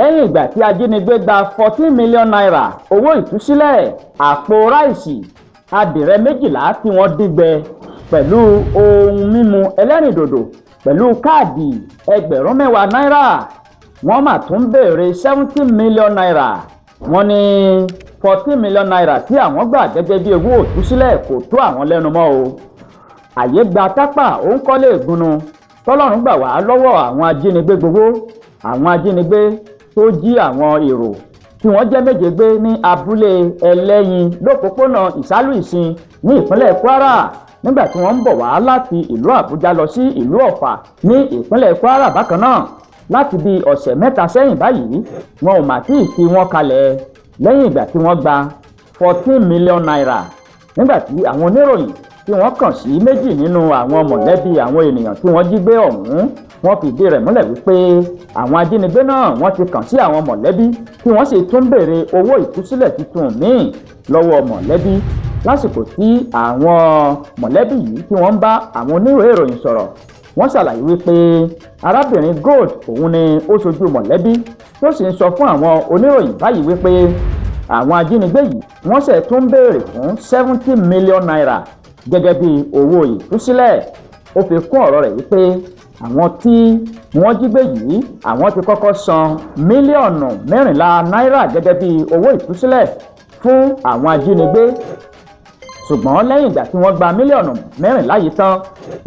lẹ́yìn ìgbà tí ajínigbé gba 14 million naira owó ìtúsílẹ̀, àpò ráìsì, adìrẹ 12 tí wọ́n dígbẹ pẹ̀lú ohun mímu ẹlẹ́rìndòdò pẹ̀lú káàdì ẹgbẹ̀rún 10 náírà, wọ́n mà tún béèrè 70 million naira. wọ́n ní 14 million naira tí àwọn gbà gẹ́gẹ́ bí owó ìtúsílẹ̀ kò tó àwọn lẹ́nu mọ́ o. àyè gba tápà ó ń kọ́lé ìgúnnu tọ́lọ́run gbà wá lọ́wọ́ àwọn ajínigbé gbogbo. àwọn ajínigbé tó jí àwọn èrò tí wọ́n jẹ́ méje gbé ní abúlé ẹlẹ́yin lópòpónà ìsálú ìsìn ní ìpínlẹ̀ Kwara nígbà tí wọ́n ń bọ̀ wá láti ìlú Àbújá lọ sí ìlú Ọ̀fà ní ìpínlẹ̀ Kwara bákan náà. láti bí ọ̀sẹ̀ mẹ́ta sẹ́yìn báyìí wọn ò mà tíì fi wọ́n kalẹ̀ lẹ́yìn ìgbà tí wọ́n gba 14 million naira. nígbà tí àwọn oníròyìn tí wọ́n kàn sí méjì nínú àwọn mọ̀lẹ́bí àwọn ènìyàn tí wọ́n jí gbé ọ̀hún, wọ́n fìdí rẹ̀ múlẹ̀ wípé àwọn ajínigbé náà wọ́n ti kàn sí àwọn mọ̀lẹ́bí tí wọ́n sì tún béèrè owó ìtúsílẹ̀ tuntun míì lọ́wọ́ mọ̀lẹ́bí. lásìkò tí àwọn mọ̀lẹ́bí yìí tí wọ́n ń bá àwọn oníròyìn sọ̀rọ̀, wọ́n ṣàlàyé wípé arábìnrin Gold òun ni ó ṣojú mọ̀lẹ́bí tó sì ń sọ fún àwọn oníròyìn báyìí wípé àwọn ajínigbé yìí wọ́n ṣe tún béèrè fún 70 million naira gẹ́gẹ́ bí owó ìtúsílẹ̀. ó fi kún ọ̀rọ̀ rẹ̀ wípé àwọn tí wọ́n jí gbé yìí àwọn ti kọ́kọ́ san mílíọ̀nù 14 náírà gẹ́gẹ́ bí owó ìtúsílẹ̀ fún àwọn ajínigbé, ṣùgbọ́n lẹ́yìn ìgbà tí wọ́n gba mílíọ̀nù 14 yìí tán,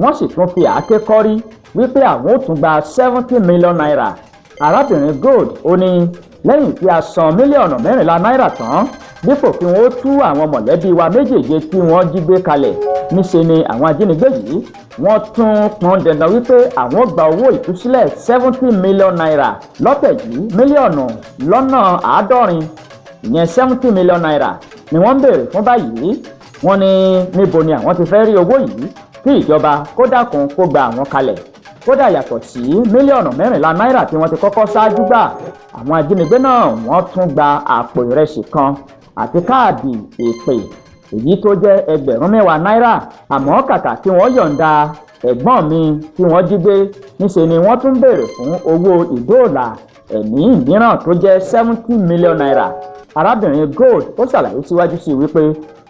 wọ́n sì tún fi àáké kọ́rí wípé àwọn ò tún gba 70 million naira. arábìnrin Gold ó ní lẹ́yìn tí a san mílíọ̀nù 14 náírà tán, dípò kí wọ́n tú àwọn mọ̀lẹ́bí wa méjèèje tí wọ́n jí gbé kalẹ̀, níṣe ni àwọn ajínigbé yìí wọ́n tún pọn dandan wípé àwọn gba owó ìtúsílẹ̀ 70 million naira lọ́tẹ̀ yìí. mílíọ̀nù lọ́nà 70 ìyẹn 70 million naira ni wọ́n ń béèrè fún báyìí. wọ́n ní níbo ni àwọn ti fẹ́ rí owó yìí kí ìjọba kó dákun kó gba àwọn kalẹ̀. kódà yàtọ̀ sí mílíọ̀nù 14 náírà tí wọ́n ti kọ́kọ́ ṣáájú gbà, àwọn ajínigbé náà wọ́n tún gba àpò ìrẹsì kan àti káàdì ìpè èyí tó jẹ́ ẹgbẹ̀rún 10 náírà. àmọ́ kàkà tí wọ́n yọ̀ǹda ẹ̀gbọ́n mi tí wọ́n jí gbé, níṣe ni wọ́n tún béèrè fún owó ìdóòlà ẹ̀mí mìíràn tó jẹ́ 70 million naira. arábìnrin Gold ó ṣàlàyé síwájú sí wípé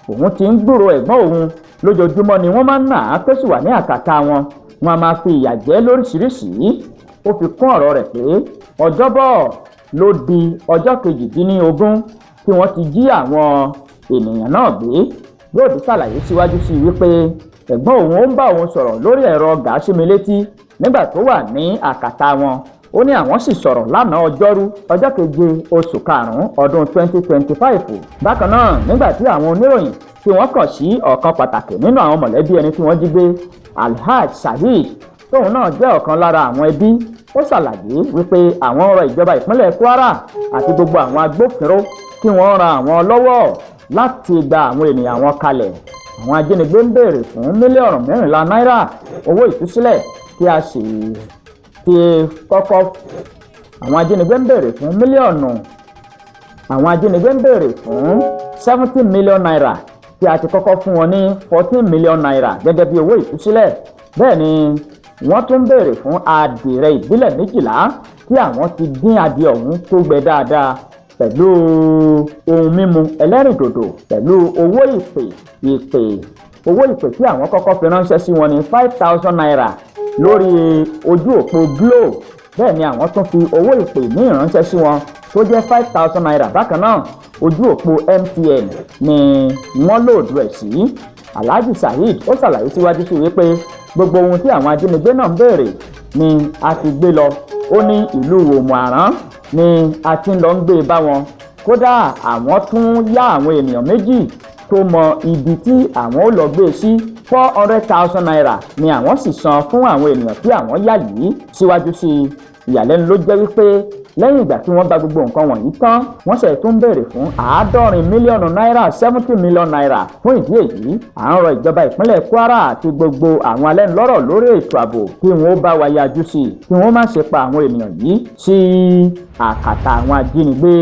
òun ti ń gbúrò ẹ̀gbọ́n òun lójoojúmọ́ ni wọ́n máa ń nà á tó sì wà ní àkàtà wọn a máa fi ìyà jẹ lóríṣìíríṣìí. ó fi kún ọ̀rọ̀ rẹ̀ pé ọjọ́bọ̀ ló di ọjọ́ 18 tí wọ́n ti jí àwọn ènìyàn náà gbé. Gold ṣàlàyé síwájú sí wípé ẹ̀gbọ́n òun ó ń bá òun sọ̀rọ̀ lórí ẹ̀rọ gàásímílétí nígbà tó wà ní àkàtà wọn. ó ní àwọn sì sọ̀rọ̀ lánàá ọjọ́rú ọjọ́ 7 oṣù karùn-ún ọdún 2025. bákan náà nígbà tí àwọn oníròyìn tí wọ́n kàn sí ọ̀kan pàtàkì nínú àwọn mọ̀lẹ́bí ẹni tí wọ́n jí gbé, Alhaji Saheed, tóun náà jẹ́ ọ̀kan lára àwọn ẹbí, ó ṣàlàyé wípé àwọn rọ ìjọba ìpínlẹ̀ Kwara àti gbogbo àwọn agbófinró kí wọ́n ran àwọn lọ́wọ́ láti gba àwọn ènìyàn wọn kalẹ̀. àwọn ajínigbé ń béèrè fún mílíọ̀nù 14 náírà owó ìtúsílẹ̀ tí a sì ti kọ́kọ́. àwọn ajínigbé ń béèrè fún 70 million naira tí a ti kọ́kọ́ fún wọn ní 14 million naira gẹ́gẹ́ bí owó ìtúsílẹ̀. bẹ́ẹ̀ ni wọ́n tún béèrè fún adìrẹ ìbílẹ̀ 12 tí àwọn ti dín adìẹ ọ̀hún tó gbẹ dáadáa pẹ̀lú ohun mímu ẹlẹ́rìndòdò pẹ̀lú owó ìpè tí àwọn kọ́kọ́ fi ránṣẹ́ sí wọn ní 5,000 naira lórí ojú òpó Glo. bẹ́ẹ̀ ni àwọn tún fi owó ìpè ní ìránṣẹ́ sí wọn tó jẹ́ 5,000 naira. bákan náà ojú òpó MTN ni wọ́n lòdù ẹ̀ sí. Alhaji Saheed ó ṣàlàyé síwájú sí wípé gbogbo ohun tí àwọn ajínigbé náà ń béèrè ni a ti gbé lọ. ó ní ìlú Òmù-àrán ni a ti ń lọ ń gbé bá wọn. kódà àwọn tún yá àwọn ènìyàn méjì tó mọ ibi tí àwọn ó lọ gbé sí 400,000 naira ni àwọn sì san fún àwọn ènìyàn tí àwọn yá yìí. síwájú sí ìyàlẹ́nu ló jẹ́ wípé lẹ́yìn ìgbà tí wọ́n gba gbogbo nǹkan wọ̀nyí tán, wọ́n ṣe tún béèrè fún 70 mílíọ̀nù náírà 70 million naira. fún ìdí èyí à ń rọ ìjọba ìpínlẹ̀ Kwara àti gbogbo àwọn alẹ́nulọ́rọ̀ lórí ètò ààbò kí wọ́n ó bá wa yájú sí i, kí wọ́n má ṣe pa àwọn ènìyàn yìí sí àkàtà àwọn ajínigbé.